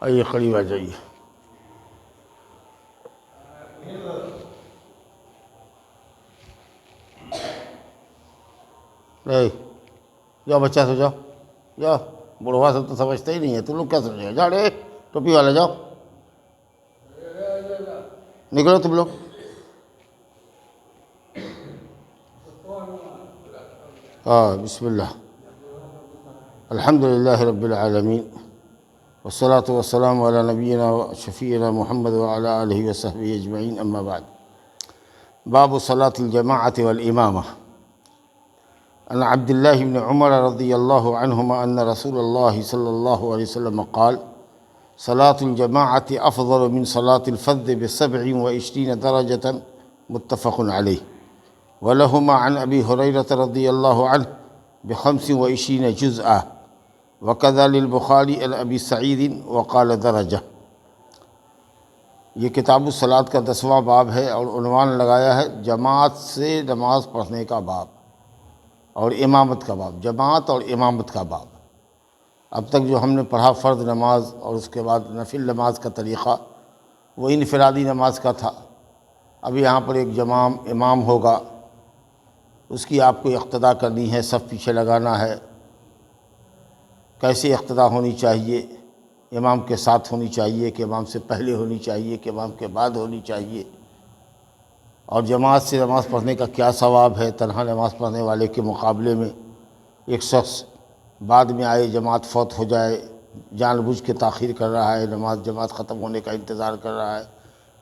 آئیے قریب آ جائیے. جاؤ بچہ سے جاؤ جاؤ، بڑھوا سب تو سمجھتے ہی نہیں ہے، تم لوگ کیا سمجھے گا؟ جاؤ رے ٹوپی والا جاؤ، نکلو تم لوگ. بسم اللہ، الحمد للہ رب العالمین، والصلاة والسلام علی نبینا و شفیعنا محمد وعلی آلہ وصحبہ اجمعین، اما بعد. باب صلاة الجماعة والإمامة. عن عبد الله بن عمر رضي الله عنهما أن رسول الله صلى الله عليه وسلم قال: صلاة الجماعة أفضل من صلاة الفذ ب27 درجة، متفق عليه. ولهما عن أبي هريرة رضي الله عنه ب25 جزءا، وكذا للبخاري عن أبي سعيد وقال درجة. یہ کتاب الصلاۃ کا 10واں باب ہے اور عنوان لگایا ہے جماعت سے نماز پڑھنے کا باب اور امامت کا باب. جماعت اور امامت کا باب. اب تک جو ہم نے پڑھا فرض نماز اور اس کے بعد نفل نماز کا طریقہ وہ انفرادی نماز کا تھا. اب یہاں پر ایک امام ہوگا، اس کی آپ کو اقتداء کرنی ہے، صف پیچھے لگانا ہے. کیسے اقتداء ہونی چاہیے؟ امام کے ساتھ ہونی چاہیے کہ امام سے پہلے ہونی چاہیے کہ امام کے بعد ہونی چاہیے؟ اور جماعت سے نماز پڑھنے کا کیا ثواب ہے تنہا نماز پڑھنے والے کے مقابلے میں؟ ایک شخص بعد میں آئے، جماعت فوت ہو جائے، جان بوجھ کے تاخیر کر رہا ہے، جماعت ختم ہونے کا انتظار کر رہا ہے،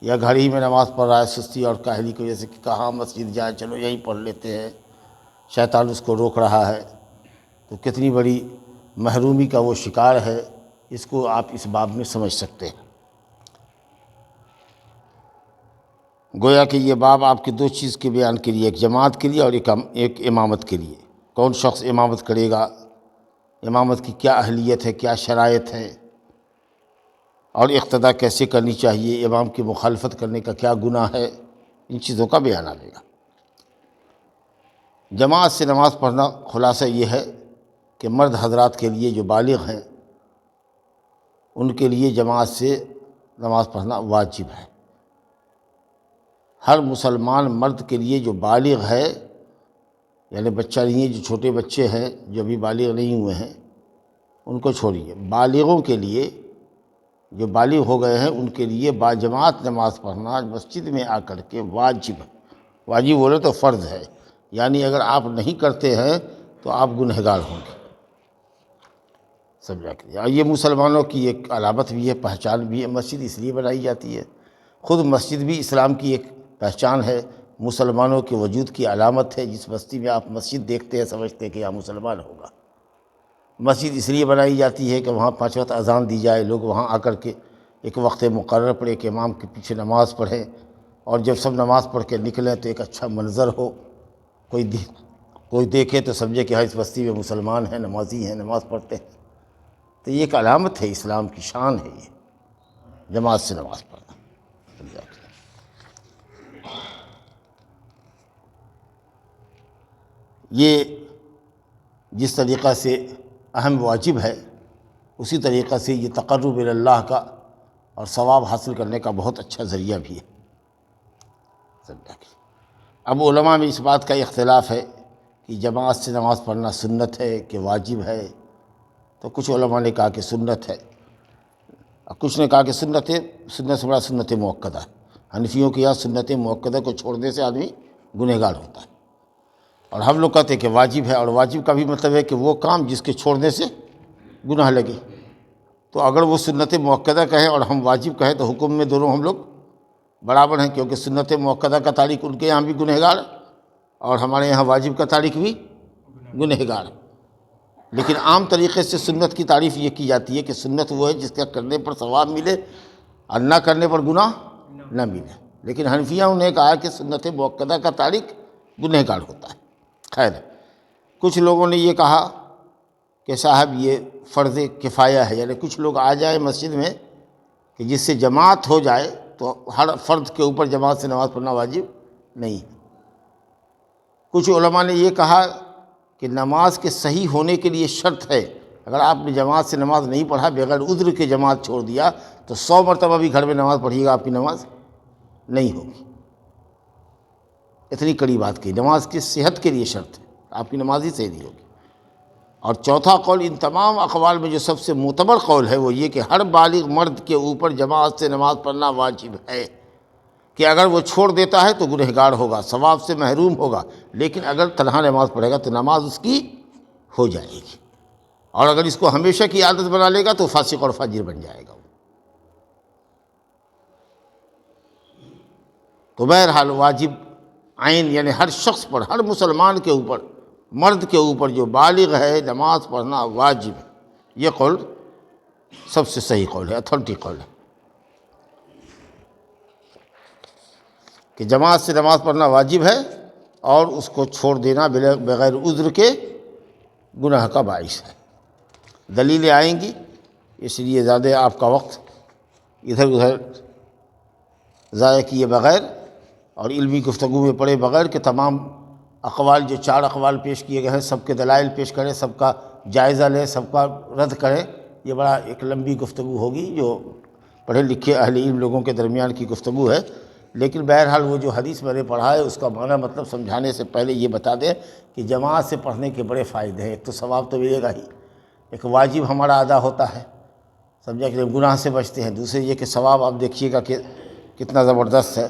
یا گھر ہی میں نماز پڑھ رہا ہے سستی اور کاہلی کی وجہ سے کہ کہاں مسجد جائے، چلو یہیں پڑھ لیتے ہیں، شیطان اس کو روک رہا ہے، تو کتنی بڑی محرومی کا وہ شکار ہے. اس کو آپ اس باب میں سمجھ سکتے ہیں. گویا کہ یہ باب آپ کی دو چیز کے بیان کے لیے، ایک جماعت کے لیے اور ایک امامت کے لیے. کون شخص امامت کرے گا، امامت کی کیا اہلیت ہے، کیا شرائط ہے، اور اقتداء کیسے کرنی چاہیے، امام کی مخالفت کرنے کا کیا گناہ ہے، ان چیزوں کا بیان آئے گا. جماعت سے نماز پڑھنا خلاصہ یہ ہے کہ مرد حضرات کے لیے جو بالغ ہیں ان کے لیے جماعت سے نماز پڑھنا واجب ہے. ہر مسلمان مرد کے لیے جو بالغ ہے، یعنی بچہ نہیں ہے، جو چھوٹے بچے ہیں جو ابھی بالغ نہیں ہوئے ہیں ان کو چھوڑیے، بالغوں کے لیے جو بالغ ہو گئے ہیں ان کے لیے باجماعت نماز پڑھنا مسجد میں آ کر کے واجب ہے. واجب بولے تو فرض ہے، یعنی اگر آپ نہیں کرتے ہیں تو آپ گنہگار ہوں گے. سمجھا کہ یہ مسلمانوں کی ایک علامت بھی ہے، پہچان بھی ہے. مسجد اس لیے بنائی جاتی ہے، خود مسجد بھی اسلام کی ایک پہچان ہے، مسلمانوں کے وجود کی علامت ہے. جس بستی میں آپ مسجد دیکھتے ہیں سمجھتے ہیں کہ یہاں مسلمان ہوگا. مسجد اس لیے بنائی جاتی ہے کہ وہاں 5 وقت اذان دی جائے، لوگ وہاں آ کر کے ایک وقت مقرر پر ایک امام کے پیچھے نماز پڑھیں، اور جب سب نماز پڑھ کے نکلیں تو ایک اچھا منظر ہو، کوئی دیکھے تو سمجھے کہ ہاں اس بستی میں مسلمان ہیں، نمازی ہیں، نماز پڑھتے ہیں. تو یہ ایک علامت ہے، اسلام کی شان ہے یہ جماعت سے نماز پڑھنا. یہ جس طریقہ سے اہم واجب ہے اسی طریقہ سے یہ تقرب اللہ کا اور ثواب حاصل کرنے کا بہت اچھا ذریعہ بھی ہے. اب علماء میں اس بات کا اختلاف ہے کہ جماعت سے نماز پڑھنا سنت ہے کہ واجب ہے. تو کچھ علماء نے کہا کہ سنت ہے، اور کچھ نے کہا کہ سنت ہے، سنت سے بڑا سنت مؤکدہ ہے. حنفیوں کے یہاں سنت مؤکدہ کو چھوڑنے سے آدمی گنہگار ہوتا ہے، اور ہم لوگ کہتے ہیں کہ واجب ہے. اور واجب کا بھی مطلب ہے کہ وہ کام جس کے چھوڑنے سے گناہ لگے. تو اگر وہ سنت مؤکدہ کہیں اور ہم واجب کہیں تو حکم میں دونوں ہم لوگ برابر ہیں، کیونکہ سنت مؤکدہ کا تارک ان کے یہاں بھی گنہگار اور ہمارے یہاں واجب کا تارک بھی گنہگار. لیکن عام طریقے سے سنت کی تعریف یہ کی جاتی ہے کہ سنت وہ ہے جس کا کرنے پر ثواب ملے اور نہ کرنے پر گناہ نہ ملے. لیکن حنفیوں نے کہا کہ سنت مؤکدہ کا تارک گنہگار ہوتا ہے. خیر، کچھ لوگوں نے یہ کہا کہ صاحب یہ فرض کفایہ ہے، یعنی کچھ لوگ آ جائیں مسجد میں کہ جس سے جماعت ہو جائے تو ہر فرد کے اوپر جماعت سے نماز پڑھنا واجب نہیں. کچھ علماء نے یہ کہا کہ نماز کے صحیح ہونے کے لیے شرط ہے اگر آپ نے جماعت سے نماز نہیں پڑھا، بغیر عذر کے جماعت چھوڑ دیا، تو 100 مرتبہ بھی گھر میں نماز پڑھیے گا، آپ کی نماز نہیں ہوگی۔ اتنی کڑی بات کی، نماز کی صحت کے لیے شرط ہے، آپ کی نماز ہی صحیح نہیں ہوگی۔ اور چوتھا قول، ان تمام اقوال میں جو سب سے معتبر قول ہے وہ یہ کہ ہر بالغ مرد کے اوپر جماعت سے نماز پڑھنا واجب ہے، کہ اگر وہ چھوڑ دیتا ہے تو گنہگار ہوگا، ثواب سے محروم ہوگا، لیکن اگر تنہا نماز پڑھے گا تو نماز اس کی ہو جائے گی، اور اگر اس کو ہمیشہ کی عادت بنا لے گا تو فاسق اور فاجر بن جائے گا۔ تو بہرحال واجب عین یعنی ہر شخص پر، ہر مسلمان کے اوپر، مرد کے اوپر جو بالغ ہے، نماز پڑھنا واجب ہے۔ یہ قول سب سے صحیح قول ہے، اتھینٹک قول ہے کہ جماعت سے نماز پڑھنا واجب ہے، اور اس کو چھوڑ دینا بغیر عذر کے گناہ کا باعث ہے۔ دلیلیں آئیں گی، اس لیے زیادہ آپ کا وقت ادھر ادھر ضائع کیے بغیر اور علمی گفتگو میں پڑے بغیر کہ تمام اقوال، جو 4 اقوال پیش کیے گئے ہیں، سب کے دلائل پیش کریں، سب کا جائزہ لیں، سب کا رد کریں، یہ بڑا ایک لمبی گفتگو ہوگی جو پڑھے لکھے اہل علم لوگوں کے درمیان کی گفتگو ہے۔ لیکن بہرحال وہ جو حدیث میں نے پڑھا ہے اس کا معنی مطلب سمجھانے سے پہلے یہ بتا دیں کہ جماعت سے پڑھنے کے بڑے فائدے ہیں۔ ایک تو ثواب تو ملے گا ہی، ایک واجب ہمارا ادا ہوتا ہے، سمجھا کہ گناہ سے بچتے ہیں۔ دوسرے یہ کہ ثواب آپ دیکھیے گا کہ کتنا زبردست ہے۔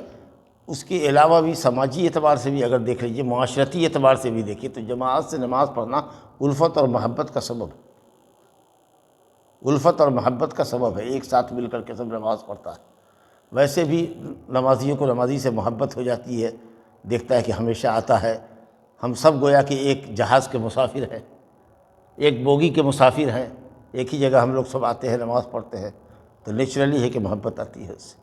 اس کے علاوہ بھی سماجی اعتبار سے بھی اگر دیکھ لیجیے، معاشرتی اعتبار سے بھی دیکھیے، تو جماعت سے نماز پڑھنا الفت اور محبت کا سبب ہے، الفت اور محبت کا سبب ہے۔ ایک ساتھ مل کر کے سب نماز پڑھتا ہے، ویسے بھی نمازیوں کو نمازی سے محبت ہو جاتی ہے، دیکھتا ہے کہ ہمیشہ آتا ہے۔ ہم سب گویا کہ ایک جہاز کے مسافر ہیں، ایک بوگی کے مسافر ہیں، ایک ہی جگہ ہم لوگ سب آتے ہیں، نماز پڑھتے ہیں، تو نیچرلی ہے کہ محبت آتی ہے اس سے۔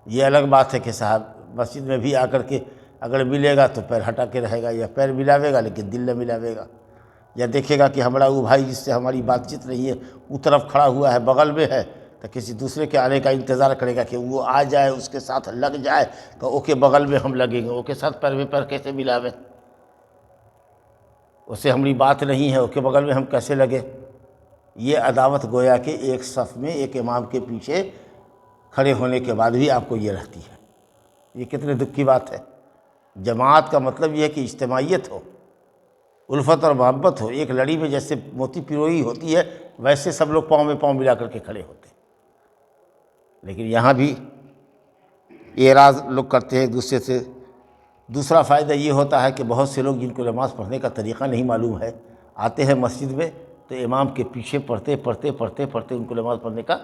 یہ الگ بات ہے کہ صاحب مسجد میں بھی آ کر کے اگر ملے گا تو پیر ہٹا کے رہے گا، یا پیر ملاوے گا لیکن دل نہ ملاوے گا، یا دیکھے گا کہ ہمارا وہ بھائی جس سے ہماری بات چیت نہیں ہے وہ طرف کھڑا ہوا ہے، بغل میں ہے، تو کسی دوسرے کے آنے کا انتظار کرے گا کہ وہ آ جائے، اس کے ساتھ لگ جائے، کہ او کے بغل میں ہم لگیں گے، او کے ساتھ پیر میں پیر کیسے ملاویں، اس سے ہماری بات نہیں ہے، او کے بغل میں ہم کیسے لگے۔ یہ عداوت گویا کہ ایک صف میں ایک امام کے پیچھے کھڑے ہونے کے بعد بھی آپ کو یہ رہتی ہے۔ یہ کتنے دکھ کی بات ہے۔ جماعت کا مطلب یہ ہے کہ اجتماعیت ہو، الفت اور محبت ہو، ایک لڑی میں جیسے موتی پیروئی ہوتی ہے ویسے سب لوگ پاؤں میں پاؤں ملا کر کے کھڑے ہوتے ہیں۔ لیکن یہاں بھی اعراض لوگ کرتے ہیں ایک دوسرے سے۔ دوسرا فائدہ یہ ہوتا ہے کہ بہت سے لوگ جن کو نماز پڑھنے کا طریقہ نہیں معلوم ہے، آتے ہیں مسجد میں تو امام کے پیچھے پڑھتے پڑھتے پڑھتے پڑھتے ان کو نماز پڑھنے کا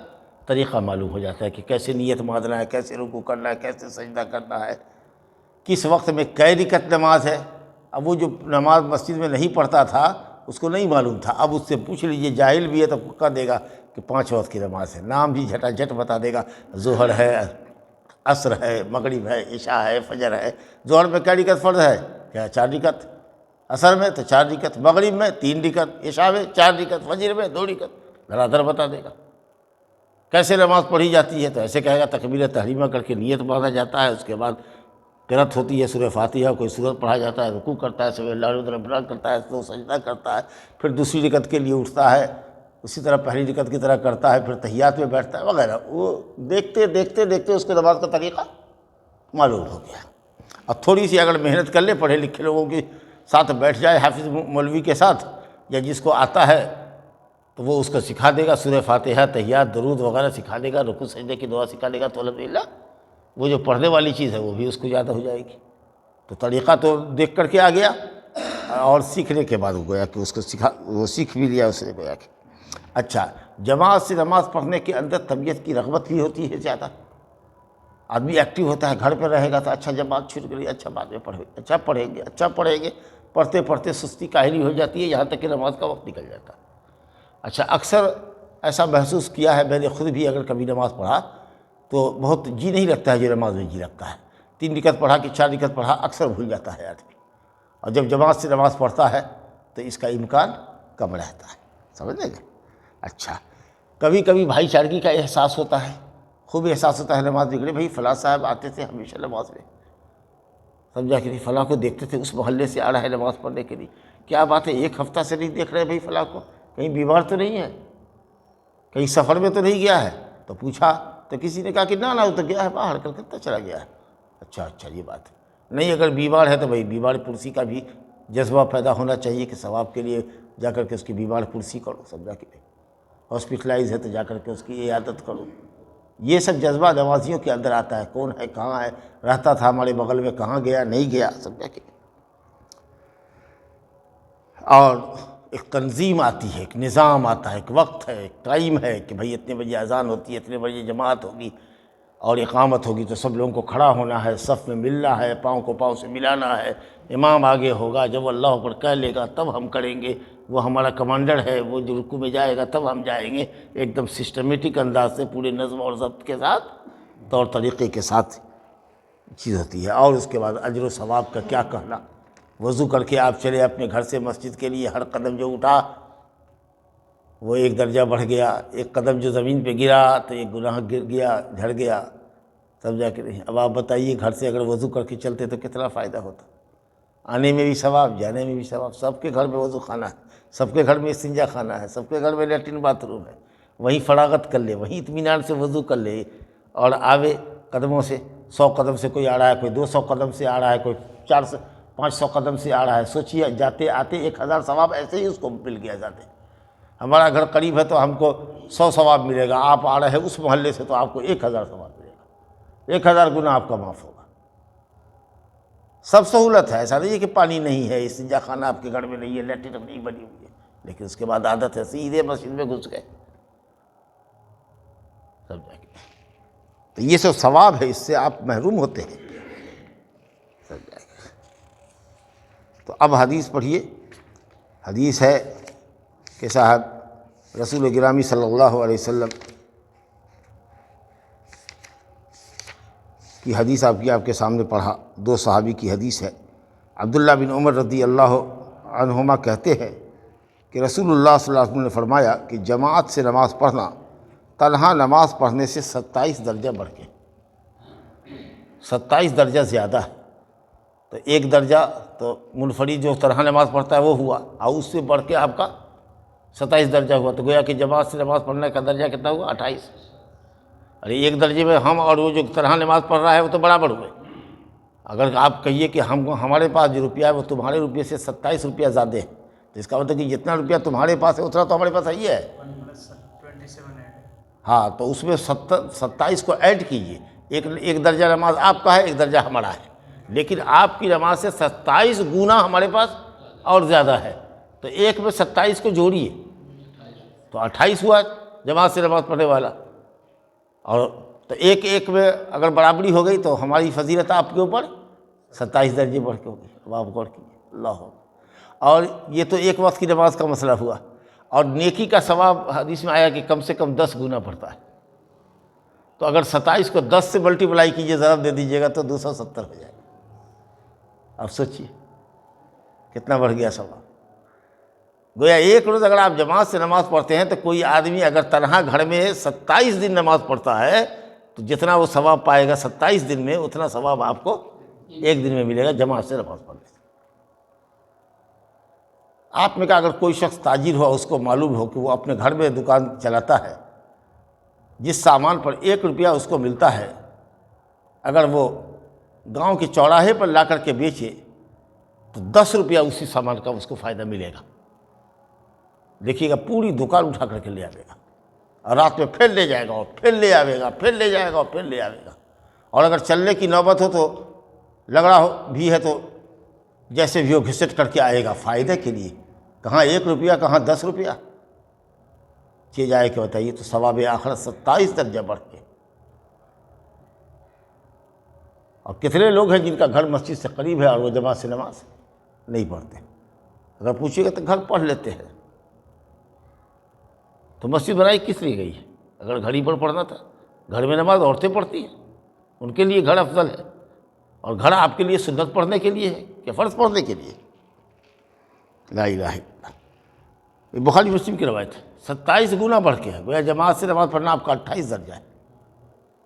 طریقہ معلوم ہو جاتا ہے کہ کیسے نیت باندھنا ہے، کیسے رکوع کرنا ہے، کیسے سجدہ کرنا ہے، کس وقت میں کئے رکعت نماز ہے۔ اب وہ جو نماز مسجد میں نہیں پڑھتا تھا اس کو نہیں معلوم تھا، اب اس سے پوچھ لیجئے، جاہل بھی ہے تو کہہ دے گا کہ 5 وقت کی نماز ہے، نام بھی جھٹا جھٹ بتا دے گا، ظہر ہے، عصر ہے، مغرب ہے، عشاء ہے، فجر ہے۔ ظہر میں کیا رکعت فرض ہے؟ کیا 4 رکعت، عصر میں تو 4 رکعت، مغرب میں 3 رکعت، عشاء میں 4 رکعت، فجر میں 2 رکعت، دھڑا دھڑ بتا دے گا۔ کیسے نماز پڑھی جاتی ہے؟ تو ایسے کہے گا تکبیر تحریمہ کر کے نیت باندھا جاتا ہے، اس کے بعد قرأت ہوتی ہے سورہ فاتحہ، کوئی سورت پڑھا جاتا ہے، رکوع کرتا ہے، سبح اللہ ربنا کرتا ہے، تو سجدہ کرتا ہے، پھر دوسری رکعت کے لیے اٹھتا ہے، اسی طرح پہلی رکعت کی طرح کرتا ہے، پھر تحیات میں بیٹھتا ہے وغیرہ۔ وہ دیکھتے دیکھتے دیکھتے اس کے نماز کا طریقہ معلوم ہو گیا۔ اب تھوڑی سی اگر محنت کر لے، پڑھے لکھے لوگوں کے ساتھ بیٹھ جائے، حافظ مولوی کے ساتھ، یا جس کو آتا ہے تو وہ اس کو سکھا دے گا، سورہ فاتحہ، تحیات، درود وغیرہ سکھا دے گا، رکوع سجدے کی دعا سکھا دے گا، تو الحمدللہ وہ جو پڑھنے والی چیز ہے وہ بھی اس کو یاد ہو جائے گی۔ تو طریقہ تو دیکھ کر کے آ گیا، اور سیکھنے کے بعد وہ گویا کہ اس کو وہ سیکھ بھی لیا اس نے گویا کہ۔ اچھا، جماعت سے نماز پڑھنے کے اندر طبیعت کی رغبت بھی ہوتی ہے زیادہ، آدمی ایکٹیو ہوتا ہے۔ گھر پہ رہے گا تو اچھا جماعت چھوٹ گئی، اچھا بعد میں پڑھیں گے، پڑھتے پڑھتے سستی کاہلی ہو جاتی ہے، یہاں تک کہ نماز کا وقت نکل جاتا ہے۔ اچھا، اکثر ایسا محسوس کیا ہے میں نے خود بھی، اگر کبھی نماز پڑھا تو بہت جی نہیں لگتا ہے، جو نماز میں جی لگتا ہے۔ 3 رکعت پڑھا کہ 4 رکعت پڑھا، اکثر بھول جاتا ہے آدمی، اور جب جماعت سے نماز پڑھتا ہے تو اس کا امکان کم رہتا ہے، سمجھ لیں گے۔ اچھا، کبھی کبھی بھائی چارگی کا احساس ہوتا ہے، خوب احساس ہوتا ہے نماز نکلے، بھائی فلاں صاحب آتے تھے ہمیشہ نماز میں، سمجھا کہ فلاں کو دیکھتے تھے اس محلے سے آ رہا ہے نماز پڑھنے کے لیے، کیا بات ہے 1 ہفتہ سے نہیں دیکھ رہے بھائی فلاں کو، کہیں بیمار تو نہیں ہے، کہیں سفر میں تو نہیں گیا ہے؟ تو پوچھا تو کسی نے کہا کہ نہ وہ تو گیا ہے باہر، کلکتہ چلا گیا ہے۔ اچھا یہ بات ہے۔ نہیں، اگر بیمار ہے تو بھائی بیمار پرسی کا بھی جذبہ پیدا ہونا چاہیے کہ ثواب کے لیے جا کر کے اس کی بیمار پرسی کرو، سمجھا کہ ہاسپٹلائز ہے تو جا کر کے اس کی عیادت کرو۔ یہ سب جذبہ نمازیوں کے اندر آتا ہے، کون ہے، کہاں ہے، رہتا تھا ہمارے بغل میں، کہاں گیا، نہیں گیا، سمجھا کہ۔ اور ایک تنظیم آتی ہے، ایک نظام آتا ہے، ایک وقت ہے، ایک ٹائم ہے کہ بھئی اتنے بجے اذان ہوتی ہے، اتنے بجے جماعت ہوگی اور اقامت ہوگی، تو سب لوگوں کو کھڑا ہونا ہے، صف میں ملنا ہے، پاؤں کو پاؤں سے ملانا ہے، امام آگے ہوگا، جب اللہ اکبر کہہ لے گا تب ہم کریں گے، وہ ہمارا کمانڈر ہے، وہ جو رکوع میں جائے گا تب ہم جائیں گے، ایک دم سسٹمیٹک انداز سے پورے نظم اور ضبط کے ساتھ، طور طریقے کے ساتھ چیز ہوتی ہے۔ اور اس کے بعد اجر و ثواب کا کیا کہنا، وضو کر کے آپ چلے اپنے گھر سے مسجد کے لیے، ہر قدم جو اٹھا وہ ایک درجہ بڑھ گیا، ایک قدم جو زمین پہ گرا تو ایک گناہ گر گیا، جھڑ گیا، سمجھا کہ نہیں۔ اب آپ بتائیے گھر سے اگر وضو کر کے چلتے تو کتنا فائدہ ہوتا، آنے میں بھی ثواب، جانے میں بھی ثواب۔ سب کے گھر میں وضو خانہ ہے، سب کے گھر میں استنجا خانہ ہے، سب کے گھر میں لیٹرن باتھ روم ہے، وہیں فراغت کر لے، وہیں اطمینان سے وضو کر لے، اور آوے قدموں سے، 100 قدم سے کوئی آ رہا ہے، کوئی 200 قدم سے آ رہا ہے، کوئی 500 قدم سے آ رہا ہے، سوچیے جاتے آتے 1000 ثواب ایسے ہی اس کو مل گیا جاتے۔ ہمارا گھر قریب ہے تو ہم کو 100 ثواب ملے گا، آپ آ رہے ہیں اس محلے سے تو آپ کو 1000 ثواب ملے گا، 1000 گناہ آپ کا معاف ہوگا۔ سب سہولت ہے، ایسا نہیں ہے کہ پانی نہیں ہے، استنجا خانہ آپ کے گھر میں نہیں ہے، لیٹرن نہیں بنی ہوئی ہے، لیکن اس کے بعد عادت ہے، سیدھے مسجد میں گھس گئے، سمجھا کہ تو یہ سب ثواب ہے، اس سے آپ محروم ہوتے ہیں، سمجھا کہ۔ تو اب حدیث پڑھیے۔ حدیث ہے کہ صاحب رسول گرامی صلی اللہ علیہ وسلم کی حدیث آپ کے سامنے پڑھا، 2 صحابی کی حدیث ہے۔ عبداللہ بن عمر رضی اللہ عنہما کہتے ہیں کہ رسول اللہ صلی اللہ علیہ وسلم نے فرمایا کہ جماعت سے نماز پڑھنا تنہا نماز پڑھنے سے 27 درجہ بڑھ کے، 27 درجہ زیادہ ہے۔ تو 1 درجہ تو منفرد جو تنہا نماز پڑھتا ہے وہ ہوا، اور اس سے بڑھ کے آپ کا 27 درجہ ہوا، تو گویا کہ جماعت سے نماز پڑھنے کا درجہ کتنا ہوا؟ 28۔ ارے 1 درجے میں ہم اور وہ جو تنہا نماز پڑھ رہا ہے وہ تو برابر ہوئے۔ اگر آپ کہیے کہ ہمارے پاس جو روپیہ ہے وہ تمہارے روپیے سے 27 روپیہ زیادہ ہے، تو اس کا مطلب کہ جتنا روپیہ تمہارے پاس ہے اتنا تو ہمارے پاس ہی ہے۔ ہاں، تو اس میں 27 کو ایڈ کیجئے، ایک درجہ نماز آپ کا ہے، 1 درجہ ہمارا ہے، لیکن آپ کی نماز سے 27 گنا ہمارے پاس اور زیادہ ہے، تو 1 میں 27 کو جوڑیے تو 28 ہوا جماعت سے نماز پڑھنے والا۔ اور تو 1 میں اگر برابری ہو گئی تو ہماری فضیلت آپ کے اوپر 27 درجے بڑھ کے ہوگی۔ اب آپ غور کیجیے، اللہ۔ اور یہ تو 1 وقت کی نماز کا مسئلہ ہوا، اور نیکی کا ثواب حدیث میں آیا کہ کم سے کم 10 گنا بڑھتا ہے، تو اگر 27 کو 10 سے ملٹیپلائی کیجیے، ضرب دے دیجیے گا تو 270 ہو جائے گا۔ اب سوچیے کتنا بڑھ گیا ثواب۔ گویا 1 روز اگر آپ جماعت سے نماز پڑھتے ہیں تو کوئی آدمی اگر تنہا گھر میں 27 دن نماز پڑھتا ہے تو جتنا وہ ثواب پائے گا 27 دن میں، اتنا ثواب آپ کو 1 دن میں ملے گا جماعت سے نماز پڑھنے سے۔ آپ میں کا اگر کوئی شخص تاجر ہو، اس کو معلوم ہو کہ وہ اپنے گھر میں دکان چلاتا ہے، جس سامان پر 1 روپیہ اس کو ملتا ہے، اگر وہ گاؤں کے چوراہے پر لا کر کے بیچے تو 10 روپیہ اسی سامان کا اس کو فائدہ ملے گا۔ دیکھیے گا پوری دکان اٹھا کر کے لے آئے گا، اور رات میں پھر لے جائے گا، اور پھر لے آئے گا، پھر لے جائے گا، اور پھر لے آئے گا۔ اور اگر چلنے کی نوبت ہو تو لگڑا بھی ہے تو جیسے بھی ہو گھسٹ کر کے آئے گا فائدے کے لیے، کہاں 1 روپیہ کہاں 10 روپیہ، چیز آئے کہ بتائیے، تو ثواب آخرت 27 درجہ بڑھ کے۔ اور کتنے لوگ ہیں جن کا گھر مسجد سے قریب ہے اور وہ جماعت سے نماز نہیں پڑھتے؟ اگر پوچھیے گا تو گھر پڑھ لیتے ہیں، تو مسجد بنائی کس لیے گئی ہے؟ اگر گھر ہی پر پڑھنا تھا، گھر میں نماز عورتیں پڑھتی ہیں، ان کے لیے گھر افضل ہے، اور گھر آپ کے لیے سنت پڑھنے کے لیے ہے کہ فرض پڑھنے کے لیے؟ لا الہ الا اللہ۔ یہ بخاری مسلم کی روایت ہے، 27 گنا بڑھ کے ہے، گویا جماعت سے نماز پڑھنا آپ کا 28 درجہ ہے،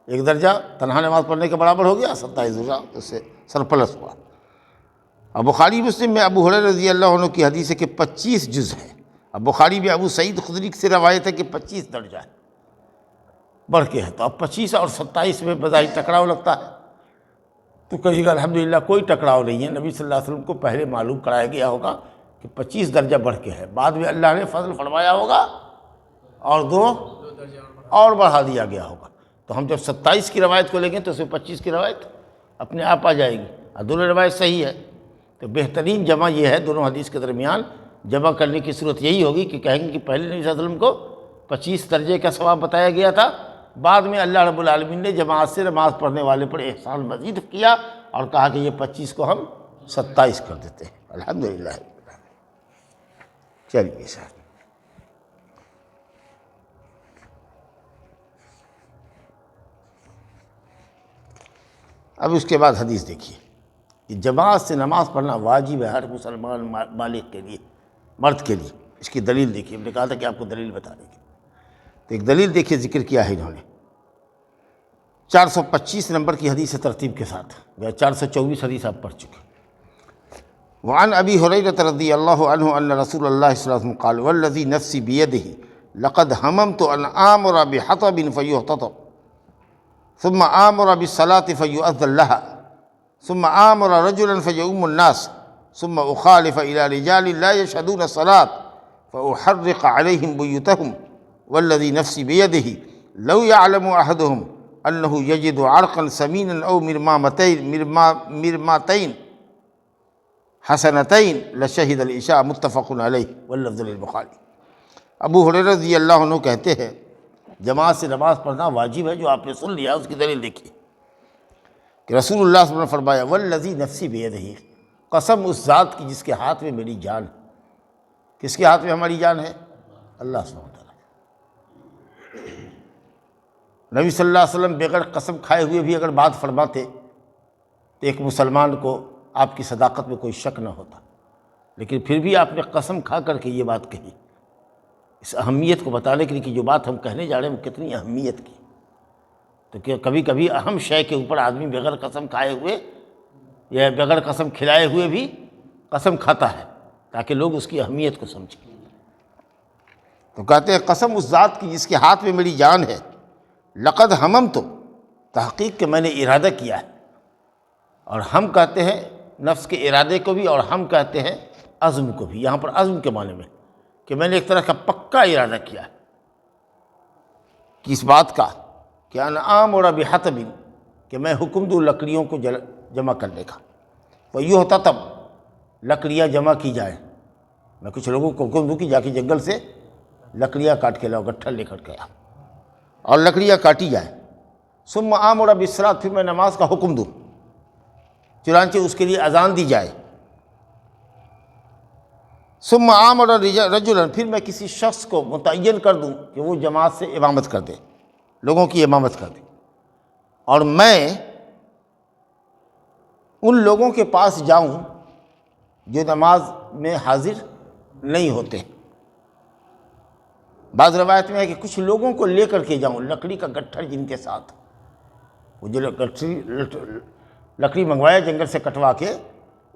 1 درجہ تنہا نماز پڑھنے کے برابر ہو گیا، 27 درجہ اس سے سرپلس ہوا۔ اور بخاری مسلم میں ابو ہریرہ رضی اللہ عنہ کی حدیث ہے کہ 25 جز ہے، اب بخاری میں ابو سعید خدری سے روایت ہے کہ 25 درجہ ہے، بڑھ کے ہے، تو اب 25 اور 27 میں بظاہر ٹکراؤ لگتا ہے، تو کہیے گا الحمدللہ کوئی ٹکراؤ نہیں ہے، نبی صلی اللہ علیہ وسلم کو پہلے معلوم کرایا گیا ہوگا کہ 25 درجہ بڑھ کے ہے، بعد میں اللہ نے فضل فرمایا ہوگا اور 2 اور بڑھا دیا گیا ہوگا، تو ہم جب 27 کی روایت کو لیں گے تو اس میں 25 کی روایت اپنے آپ آ جائے گی، اور دونوں روایت صحیح ہے، تو بہترین جمع یہ ہے دونوں حدیث کے درمیان جمع کرنے کی صورت یہی ہوگی کہ کہیں گے کہ پہلے نبی صلی اللہ علیہ وسلم کو 25 درجے کا ثواب بتایا گیا تھا، بعد میں اللہ رب العالمین نے جماعت سے نماز پڑھنے والے پر احسان مزید کیا اور کہا کہ یہ 25 کو ہم 27 کر دیتے ہیں، الحمدللہ۔ چلیے سر، اب اس کے بعد حدیث دیکھیے کہ جماعت سے نماز پڑھنا واجب ہے ہر مسلمان بالغ کے لیے، مرد کے لیے۔ اس کی دلیل دیکھیے، ہم نے کہا تھا کہ آپ کو دلیل بتا دیں گے، تو ایک دلیل دیکھیے ذکر کیا ہے انہوں نے 425 نمبر کی حدیث ترتیب کے ساتھ، یا 424 حدیث آپ پڑھ چکے۔ وعن ابی ہریرہ رضی اللہ عنہ ان رسول اللہ صلی اللہ علیہ وسلم قال والذی نفسی بیدہ لقد ہممت ان آمر بحطب فیحتطب ثم آمر بالصلاة فیؤذن لها ثم آمر رجلا فیؤم الناس ثم اخالف الى رجال لا يشهدون الصلاة فاحرق عليهم بيوتهم والذي نفسي بيده لو يعلم احدهم انه يجد عرقا سمينا او مرماتين حسنتين لشهد العشاء متفق علیہ واللفظ للبخاری۔ ابو ہریرہ رضی اللہ عنہ کہتے ہیں جماعت سے نماز پڑھنا واجب ہے، جو آپ نے سن لیا اس کی دلیل دیکھیے کہ رسول اللہ صلی اللہ علیہ وسلم نے فرمایا والذی نفسی بیدہ، قسم اس ذات کی جس کے ہاتھ میں میری جان ہے۔ کس کے ہاتھ میں ہماری جان ہے؟ اللہ سبحانہ وتعالیٰ۔ نبی صلی اللہ علیہ وسلم بغیر قسم کھائے ہوئے بھی اگر بات فرماتے تو ایک مسلمان کو آپ کی صداقت میں کوئی شک نہ ہوتا، لیکن پھر بھی آپ نے قسم کھا کر کے یہ بات کہی، اس اہمیت کو بتانے کے لیے کہ جو بات ہم کہنے جا رہے ہیں وہ کتنی اہمیت کی۔ تو کہ کبھی کبھی اہم شے کے اوپر آدمی بغیر قسم کھائے ہوئے یا بغیر قسم کھلائے ہوئے بھی قسم کھاتا ہے تاکہ لوگ اس کی اہمیت کو سمجھیں۔ تو کہتے ہیں قسم اس ذات کی جس کے ہاتھ میں میری جان ہے، لقد ہممت، تحقیق کہ میں نے ارادہ کیا ہے، اور ہم کہتے ہیں نفس کے ارادے کو بھی، اور ہم کہتے ہیں عزم کو بھی، یہاں پر عزم کے معنی میں کہ میں نے ایک طرح کا پکا ارادہ کیا ہے کہ اس بات کا کہ انا آمر بحطب، کہ میں حکم دوں لکڑیوں کو جمع کرنے کا، فیحتطب، لکڑیاں جمع کی جائیں، میں کچھ لوگوں کو حکم دوں کہ جا کے جنگل سے لکڑیاں کاٹ کے لاؤ، گٹھا لے کر کے آؤ اور لکڑیاں کاٹی جائیں، ثم آمر بالصلاۃ، پھر میں نماز کا حکم دوں، چنانچہ اس کے لیے اذان دی جائے، ثم آمر رجلا، پھر میں کسی شخص کو متعین کر دوں کہ وہ جماعت سے امامت کر دے، لوگوں کی امامت کر دے، اور میں ان لوگوں کے پاس جاؤں جو نماز میں حاضر نہیں ہوتے۔ بعض روایت میں ہے کہ کچھ لوگوں کو لے کر کے جاؤں، لکڑی کا گٹھر جن کے ساتھ، وہ جو لکڑی منگوایا جنگل سے کٹوا کے،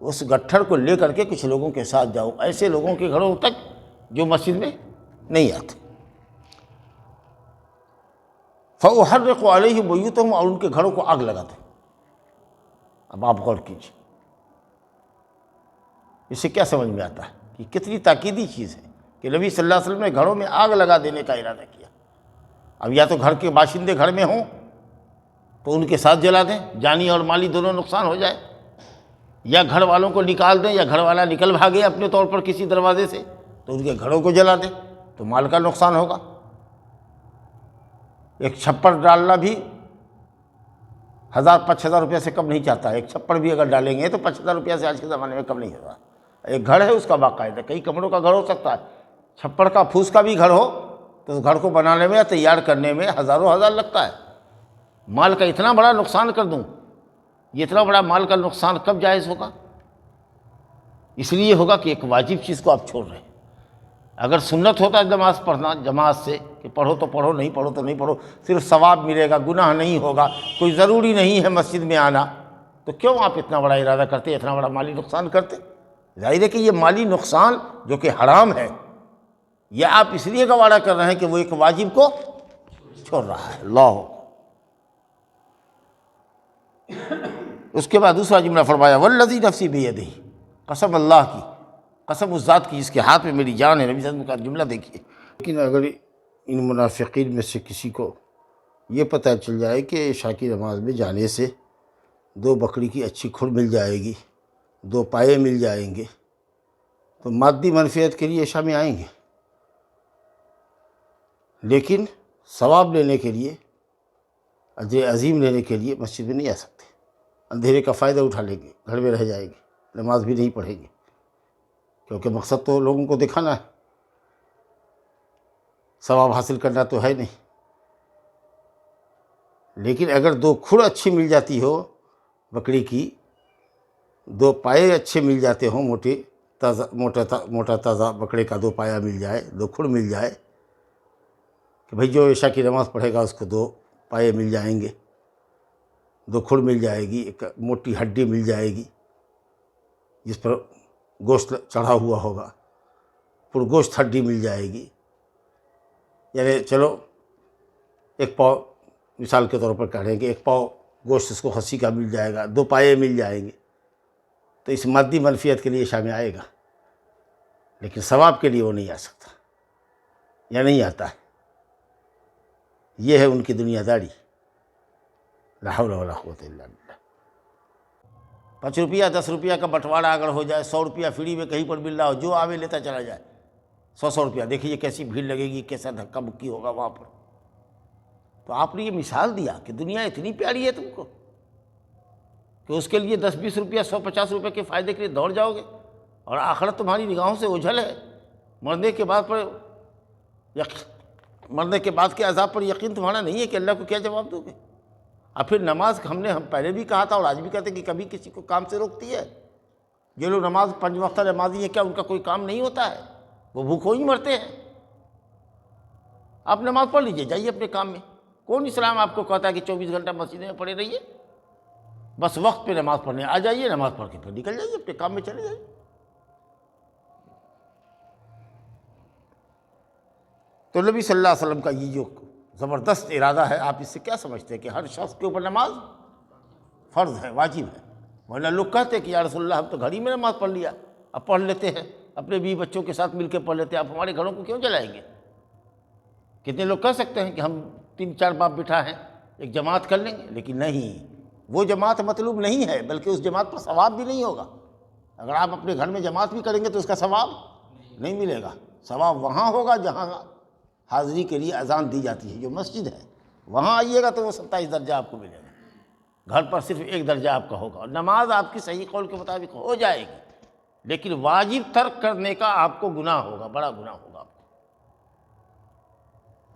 اس گٹھر کو لے کر کے کچھ لوگوں کے ساتھ جاؤں، ایسے لوگوں کے گھروں تک جو مسجد میں نہیں آتے، فَأُحَرِّقُ عَلَيْهِمْ بُيُوتَهُمْ، اور ان کے گھروں کو آگ لگا دیں۔ اب آپ غور کیجیے، اس سے کیا سمجھ میں آتا ہے کہ کتنی تاکیدی چیز ہے کہ نبی صلی اللہ علیہ وسلم نے گھروں میں آگ لگا دینے کا ارادہ کیا۔ اب یا تو گھر کے باشندے گھر میں ہوں تو ان کے ساتھ جلا دیں، جانی اور مالی دونوں نقصان ہو جائے، یا گھر والوں کو نکال دیں، یا گھر والا نکل بھاگے اپنے طور پر کسی دروازے سے تو ان کے گھروں کو جلا دیں، تو مال کا نقصان ہوگا۔ ایک چھپڑ ڈالنا بھی 1000-5000 روپیہ سے کم نہیں چاہتا ہے، ایک چھپڑ بھی اگر ڈالیں گے تو 5000 روپیہ سے آج کے زمانے میں کم نہیں ہوگا۔ ایک گھر ہے اس کا باقاعدہ کئی کمروں کا گھر ہو سکتا ہے، چھپڑ کا پھوس کا بھی گھر ہو تو اس گھر کو بنانے میں یا تیار کرنے میں ہزاروں ہزار لگتا ہے۔ مال کا اتنا بڑا نقصان کر دوں، یہ اتنا بڑا مال کا نقصان کب جائز ہوگا؟ اس لیے ہوگا کہ ایک واجب چیز کو آپ چھوڑ رہے ہیں۔ اگر سنت ہوتا ہے نماز پڑھنا جماعت سے کہ پڑھو تو پڑھو، نہیں پڑھو تو نہیں پڑھو، صرف ثواب ملے گا، گناہ نہیں ہوگا، کوئی ضروری نہیں ہے مسجد میں آنا، تو کیوں آپ اتنا بڑا ارادہ کرتے، اتنا بڑا مالی نقصان کرتے؟ ظاہر ہے کہ یہ مالی نقصان جو کہ حرام ہے، یہ آپ اس لیے گوارا کر رہے ہیں کہ وہ ایک واجب کو چھوڑ رہا ہے۔ اللہ۔ اس کے بعد دوسرا جملہ فرمایا والذی نفسی بیدہ، قسم اللہ کی، قسم اس ذات کی جس کے ہاتھ میں میری جان ہے۔ نبی صلی اللہ علیہ وسلم کا جملہ دیکھیے۔ لیکن اگر ان منافقین میں سے کسی کو یہ پتہ چل جائے کہ عشاء کی نماز میں جانے سے 2 بکری کی اچھی کھر مل جائے گی، 2 پائے مل جائیں گے، تو مادی منفعت کے لیے عشاء میں آئیں گے، لیکن ثواب لینے کے لیے، اجر عظیم لینے کے لیے مسجد میں نہیں آ سکتے۔ اندھیرے کا فائدہ اٹھا لیں گے، گھر میں رہ جائیں گے، نماز بھی نہیں پڑھیں گے، کیونکہ مقصد تو لوگوں کو دکھانا ہے، ثواب حاصل کرنا تو ہے نہیں۔ لیکن اگر 2 کھر اچھی مل جاتی ہو بکری کی، 2 پائے اچھے مل جاتے ہوں، موٹا تازہ بکرے کا 2 پایا مل جائے، 2 کھر مل جائے، کہ بھئی جو عشاء کی نماز پڑھے گا اس کو 2 پائے مل جائیں گے، 2 کھر مل جائے گی، ایک موٹی ہڈی مل جائے گی جس پر گوشت چڑھا ہوا ہوگا، پرگوشت ہڈی مل جائے گی، یعنی چلو 1 پاؤ مثال کے طور پر کہہ رہے ہیں کہ 1 پاؤ گوشت اس کو خصی کا مل جائے گا، 2 پائے مل جائیں گے، تو اس مادی منفعت کے لیے عشاء میں آئے گا، لیکن ثواب کے لیے وہ نہیں آ سکتا یا نہیں آتا ہے۔ یہ ہے ان کی دنیا داری۔ لا حول ولا قوت الا باللہ۔ 5 روپیہ 10 روپیہ کا بٹوارا اگر ہو جائے، 100 روپیہ فری میں کہیں پر مل رہا ہو، جو آوے لیتا چلا جائے، 100 روپیہ، دیکھیے کیسی بھیڑ لگے گی، کیسا دھکا مکی ہوگا وہاں پر۔ تو آپ نے یہ مثال دیا کہ دنیا اتنی پیاری ہے تم کو کہ اس کے لیے 10-20 روپیہ 150 روپے کے فائدے کے لیے دوڑ جاؤ گے، اور آخرت تمہاری نگاہوں سے اوجھل ہے۔ مرنے کے بعد کے عذاب پر یقین تمہارا نہیں ہے کہ اللہ کو کیا جواب دو گے؟ اور پھر نماز ہم پہلے بھی کہا تھا اور آج بھی کہتے ہیں کہ کبھی کسی کو کام سے روکتی ہے؟ یہ لوگ 5 وقتہ نمازی ہیں، کیا ان کا کوئی کام نہیں ہوتا ہے؟ وہ بھوکوں ہی مرتے ہیں۔ آپ نماز پڑھ لیجئے، جائیے اپنے کام میں۔ کون اسلام آپ کو کہتا ہے کہ 24 گھنٹہ مسجد میں پڑے رہیے؟ بس وقت پہ نماز پڑھنے آ جائیے، نماز پڑھ کے پھر نکل جائیے، اپنے کام میں چلے جائیے۔ تو نبی صلی اللہ علیہ وسلم کا یہ جو زبردست ارادہ ہے، آپ اس سے کیا سمجھتے ہیں کہ ہر شخص کے اوپر نماز فرض ہے، واجب ہے؟ ورنہ لوگ کہتے ہیں کہ یا رسول اللہ ہم تو گھر ہی میں نماز پڑھ لیا، اب پڑھ لیتے ہیں، اپنے بیوی بچوں کے ساتھ مل کے پڑھ لیتے ہیں، آپ ہمارے گھروں کو کیوں جلائیں گے؟ کتنے لوگ کہہ سکتے ہیں کہ ہم 3-4 باپ بٹھا ہیں، ایک جماعت کر لیں گے، لیکن نہیں، وہ جماعت مطلوب نہیں ہے، بلکہ اس جماعت پر ثواب بھی نہیں ہوگا۔ اگر آپ اپنے گھر میں جماعت بھی کریں گے تو اس کا ثواب نہیں ملے گا۔ ثواب وہاں ہوگا جہاں حاضری کے لیے اذان دی جاتی ہے، جو مسجد ہے، وہاں آئیے گا تو وہ 27 درجہ آپ کو ملے گا۔ گھر پر صرف 1 درجہ آپ کا ہوگا، اور نماز آپ کی صحیح قول کے مطابق ہو جائے گی، لیکن واجب ترک کرنے کا آپ کو گناہ ہوگا، بڑا گناہ ہوگا آپ کو۔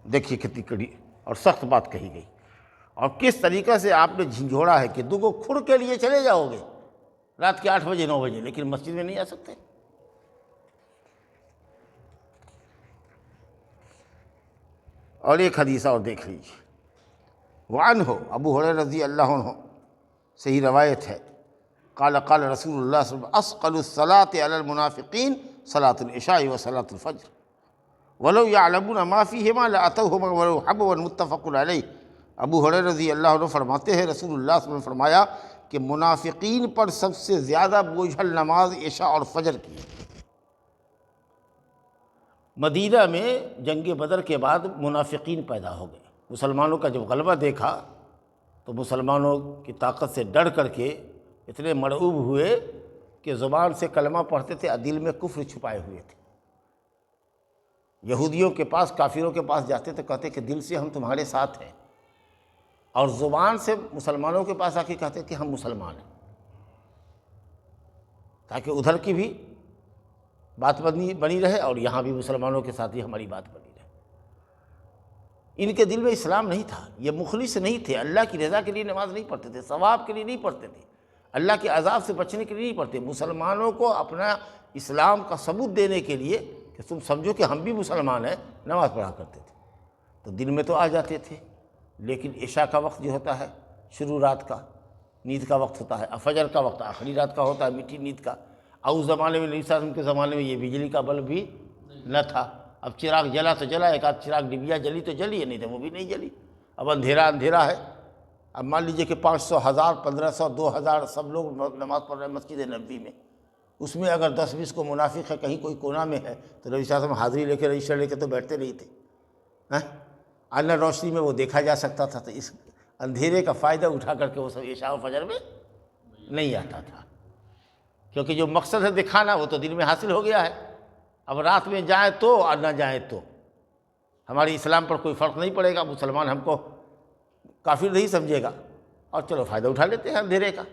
دیکھیے کتنی کڑی اور سخت بات کہی گئی، اور کس طریقے سے آپ نے جھنجھوڑا ہے کہ 2 کھر کے لیے چلے جاؤ گے رات کے 8 بجے 9 بجے، لیکن مسجد میں نہیں آ سکتے۔ اور ایک حدیث اور دیکھ لیجیے، وعنہ ابو ہریرہ رضی اللہ عنہ صحیح روایت ہے، قال قال رسول اللہ صلی اللہ علیہ وسلم اثقل الصلاة علی المنافقین صلاة العشاء و صلاة الفجر ولو یعلمون ما فیہما لاتوہما ولو حبوا، متفق علیہ۔ ابو ہریرہ رضی اللہ عنہ فرماتے ہیں رسول اللہ صلی اللہ علیہ وسلم نے فرمایا کہ منافقین پر سب سے زیادہ بوجھل نماز عشاء اور فجر کی ہے۔ مدینہ میں جنگ بدر کے بعد منافقین پیدا ہو گئے، مسلمانوں کا جب غلبہ دیکھا تو مسلمانوں کی طاقت سے ڈر کر کے اتنے مرعوب ہوئے کہ زبان سے کلمہ پڑھتے تھے، دل میں کفر چھپائے ہوئے تھے۔ یہودیوں کے پاس، کافروں کے پاس جاتے تو کہتے کہ دل سے ہم تمہارے ساتھ ہیں، اور زبان سے مسلمانوں کے پاس آ کے کہتے کہ ہم مسلمان ہیں، تاکہ ادھر کی بھی بات بنی رہے اور یہاں بھی مسلمانوں کے ساتھ ہی ہماری بات بنی رہے۔ ان کے دل میں اسلام نہیں تھا، یہ مخلص نہیں تھے، اللہ کی رضا کے لیے نماز نہیں پڑھتے تھے، ثواب کے لیے نہیں پڑھتے تھے، اللہ کے عذاب سے بچنے کے لیے نہیں پڑھتے، مسلمانوں کو اپنا اسلام کا ثبوت دینے کے لیے کہ تم سمجھو کہ ہم بھی مسلمان ہیں، نماز پڑھا کرتے تھے۔ تو دن میں تو آ جاتے تھے، لیکن عشاء کا وقت جو ہوتا ہے شروع رات کا، نیند کا وقت ہوتا ہے، فجر کا وقت آخری رات کا ہوتا ہے، میٹھی نیند کا۔ اور اس زمانے میں نبی صلی اللہ علیہ وسلم کے زمانے میں یہ بجلی کا بلب بھی نہ تھا، اب چراغ جلا تو جلا، ایک آدھ چراغ ڈبیا جلی تو جلی ہے، نہیں تو وہ بھی نہیں جلی۔ اب اندھیرا اندھیرا ہے۔ اب مان لیجئے کہ 500، 1000، 1500، 2000 سب لوگ نماز پڑھ رہے ہیں مسجد نبوی میں، اس میں اگر 10-20 کو منافق ہے، کہیں کوئی کونا میں ہے، تو نبی صلی اللہ علیہ وسلم حاضری لے کے رجسٹر لے کے تو بیٹھتے نہیں تھے۔ اللہ روشنی میں وہ دیکھا جا سکتا تھا، تو اس اندھیرے کا فائدہ اٹھا کر کے وہ سب عشاء و فجر میں نہیں آتا تھا، کیونکہ جو مقصد ہے دکھانا وہ تو دن میں حاصل ہو گیا ہے۔ اب رات میں جائیں تو اور نہ جائیں تو ہمارے اسلام پر کوئی فرق نہیں پڑے گا، مسلمان ہم کو کافر نہیں سمجھے گا، اور چلو فائدہ اٹھا لیتے ہیں اندھیرے کا۔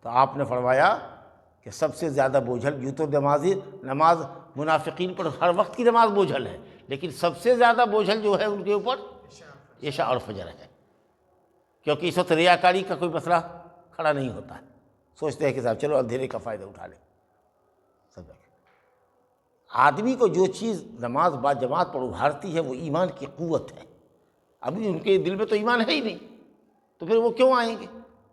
تو آپ نے فرمایا کہ سب سے زیادہ بوجھل، یوں تو نماز منافقین پر ہر وقت کی نماز بوجھل ہے، لیکن سب سے زیادہ بوجھل جو ہے ان کے اوپر عشاء اور فجر ہے، کیونکہ اس وقت ریاکاری کا کوئی مسئلہ کھڑا نہیں ہوتا ہے، سوچتے ہیں کہ صاحب چلو اندھیرے کا فائدہ اٹھا لیں۔ آدمی کو جو چیز نماز با جماعت پر ابھارتی ہے وہ ایمان کی قوت ہے۔ ابھی ان کے دل میں تو ایمان ہے ہی نہیں، تو پھر وہ کیوں آئیں گے؟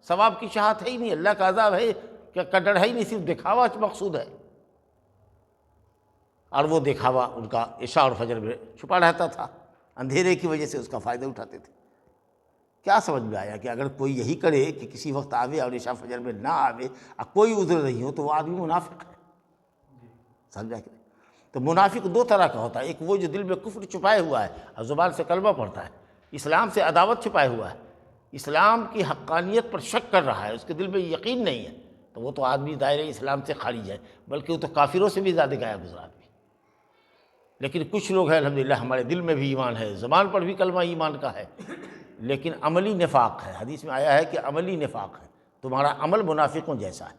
ثواب کی چاہت ہے ہی نہیں، اللہ کا عذاب ہے کا ڈر ہے ہی نہیں، صرف دکھاوا مقصود ہے، اور وہ دکھاوا ان کا عشاء اور فجر میں چھپا رہتا تھا، اندھیرے کی وجہ سے اس کا فائدہ اٹھاتے تھے۔ کیا سمجھ میں آیا کہ اگر کوئی یہی کرے کہ کسی وقت آوے اور عشاء فجر میں نہ آوے اور کوئی عذر نہیں ہو تو وہ آدمی منافق ہے، سمجھا کہ؟ تو منافق دو طرح کا ہوتا ہے، ایک وہ جو دل میں کفر چھپائے ہوا ہے اور زبان سے کلمہ پڑھتا ہے، اسلام سے عداوت چھپائے ہوا ہے، اسلام کی حقانیت پر شک کر رہا ہے، اس کے دل میں یقین نہیں ہے، تو وہ تو آدمی دائرہ اسلام سے خارج ہے، بلکہ وہ تو کافروں سے بھی زیادہ گیا گزرا آدمی۔ لیکن کچھ لوگ ہیں الحمدللہ ہمارے دل میں بھی ایمان ہے، زبان پر بھی کلمہ ایمان کا ہے، لیکن عملی نفاق ہے۔ حدیث میں آیا ہے کہ عملی نفاق ہے، تمہارا عمل منافقوں جیسا ہے۔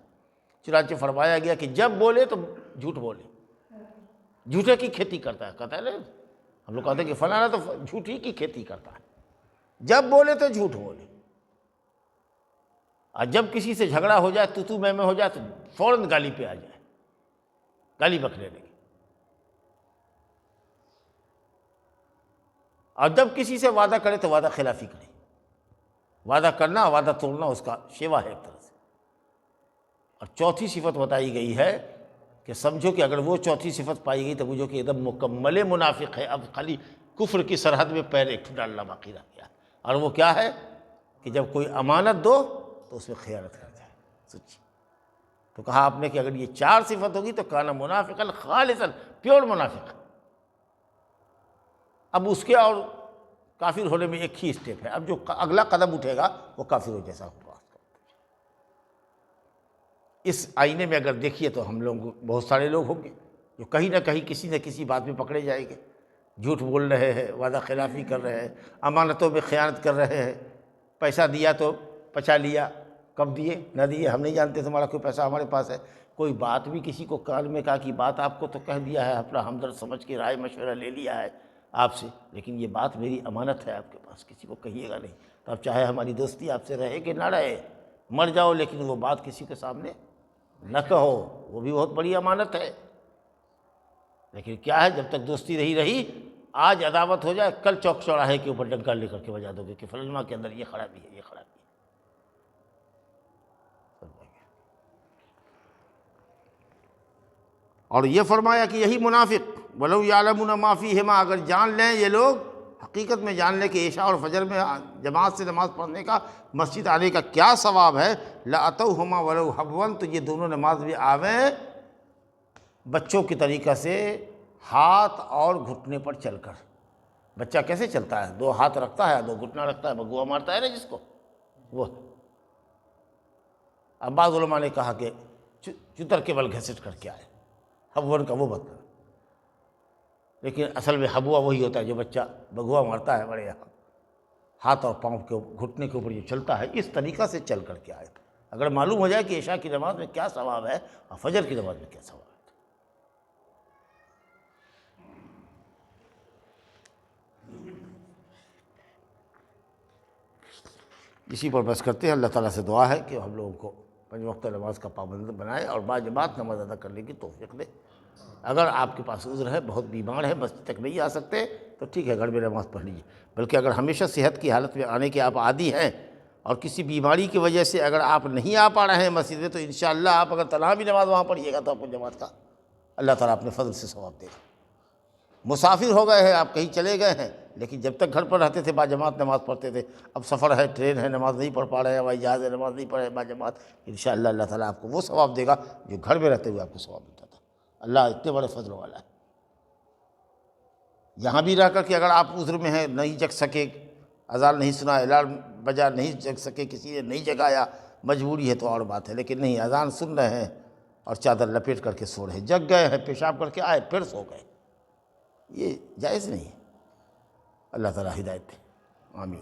چنانچہ فرمایا گیا کہ جب بولے تو جھوٹ بولے، جھوٹے کی کھیتی کرتا ہے، کہتا ہے نا، ہم لوگ کہتے ہیں کہ فلانا تو جھوٹ ہی کی کھیتی کرتا ہے، جب بولے تو جھوٹ بولے، اور جب کسی سے جھگڑا ہو جائے، تو میں ہو جائے، تو فوراً گالی پہ آ جائے، گالی بکنے لگے، اور جب کسی سے وعدہ کرے تو وعدہ خلافی کرے۔ وعدہ کرنا، وعدہ توڑنا اس کا شیوا ہے ایک طرح سے۔ اور چوتھی صفت بتائی گئی ہے کہ سمجھو کہ اگر وہ چوتھی صفت پائی گئی تو بجھو کہ ایک دم مکمل منافق ہے، اب خالی کفر کی سرحد میں پیر ایک ڈالنا باقی رہ گیا، اور وہ کیا ہے کہ جب کوئی امانت دو تو اس میں خیانت کر جائے سچی۔ تو کہا آپ نے کہ اگر یہ 4 صفت ہوگی تو کانا منافقا خالصا، پیور منافق۔ اب اس کے اور کافر ہونے میں ایک ہی اسٹیپ ہے، اب جو اگلا قدم اٹھے گا وہ کافروں جیسا ہوگا۔ اس آئینے میں اگر دیکھیے تو ہم لوگ بہت سارے لوگ ہوں گے جو کہیں نہ کہیں کسی نہ کسی بات میں پکڑے جائیں گے، جھوٹ بول رہے ہیں، وعدہ خلافی کر رہے ہیں، امانتوں میں خیانت کر رہے ہیں، پیسہ دیا تو پچا لیا، کب دیے نہ دیے ہم نہیں جانتے، تمہارا کوئی پیسہ ہمارے پاس ہے، کوئی بات بھی کسی کو کان میں کہا کہ بات آپ کو تو کہہ دیا ہے، اپنا ہمدرد سمجھ کے رائے مشورہ لے لیا ہے آپ سے، لیکن یہ بات میری امانت ہے آپ کے پاس، کسی کو کہیے گا نہیں، تو اب چاہے ہماری دوستی آپ سے رہے کہ نہ رہے، مر جاؤ لیکن وہ بات کسی کے سامنے نہ کہو، وہ بھی بہت بڑی امانت ہے۔ لیکن کیا ہے، جب تک دوستی رہی، آج عداوت ہو جائے، کل چوک چوراہے کے اوپر ڈنکا لے کر کے بجا دو گے کہ فلاں کے اندر یہ خرابی ہے، یہ خرابی ہے۔ اور یہ فرمایا کہ یہی منافق وَلَوْ يَعْلَمُونَ مَا فِيهِمَا، اگر جان لیں یہ لوگ، حقیقت میں جان لیں کہ عشاء اور فجر میں جماعت سے نماز پڑھنے کا، مسجد آنے کا کیا ثواب ہے، لَأَتَوْهُمَا وَلَوْ حَبْوًا، تو یہ دونوں نماز بھی آویں بچوں کی طریقہ سے، ہاتھ اور گھٹنے پر چل کر۔ بچہ کیسے چلتا ہے؟ 2 ہاتھ رکھتا ہے، 2 گھٹنا رکھتا ہے، بگوا مارتا ہے نا جس کو، وہ۔ اب بعض علماء نے کہا کہ چتر کے بل گھسٹ کر کے آئے، حبون کا وہ مطلب، لیکن اصل میں حبوا وہی ہوتا ہے جو بچہ بگوا مارتا ہے بڑے یہاں، ہاتھ اور پاؤں کے گھٹنے کے اوپر جو چلتا ہے، اس طریقہ سے چل کر کے آئے، اگر معلوم ہو جائے کہ عشاء کی نماز میں کیا ثواب ہے اور فجر کی نماز میں کیا ثواب ہے۔ اسی پر بس کرتے ہیں، اللہ تعالیٰ سے دعا ہے کہ ہم لوگوں کو 5 وقت نماز کا پابند بنائے اور باجماعت نماز ادا کرنے کی توفیق دے۔ اگر آپ کے پاس عذر ہے، بہت بیمار ہے، مسجد تک نہیں آ سکتے، تو ٹھیک ہے، گھر میں نماز پڑھ لیجیے، بلکہ اگر ہمیشہ صحت کی حالت میں آنے کے آپ عادی ہیں اور کسی بیماری کی وجہ سے اگر آپ نہیں آ پا رہے ہیں مسجد میں، تو انشاءاللہ آپ اگر تنہا بھی نماز وہاں پڑھیے گا تو آپ کو جماعت کا اللہ تعالیٰ اپنے فضل سے ثواب دے گا۔ مسافر ہو گئے ہیں آپ، کہیں چلے گئے ہیں، لیکن جب تک گھر پر رہتے تھے باجماعت نماز پڑھتے تھے. اب سفر ہے، ٹرین ہے، نماز نہیں پڑھ پا رہے ہیں، ہوائی جہاز ہے، نماز نہیں پڑھے باجماعت، انشاءاللہ اللہ تعالیٰ آپ کو وہ ثواب دے گا جو گھر میں رہتے ہوئے آپ کو ثواب دیتا تھا. اللہ اتنے بڑے فضل والا ہے. یہاں بھی رہ کر کے اگر آپ عذر میں ہیں، نہیں جگ سکے، اذان نہیں سنا، الارم بجا نہیں جگ سکے، کسی نے نہیں جگایا، مجبوری ہے تو اور بات ہے، لیکن نہیں، اذان سن رہے ہیں اور چادر لپیٹ کر کے سو رہے ہیں، جگ گئے ہیں، پیشاب کر کے آئے پھر سو گئے، یہ جائز نہیں ہے. اللہ تعالیٰ ہدایت دے. آمین.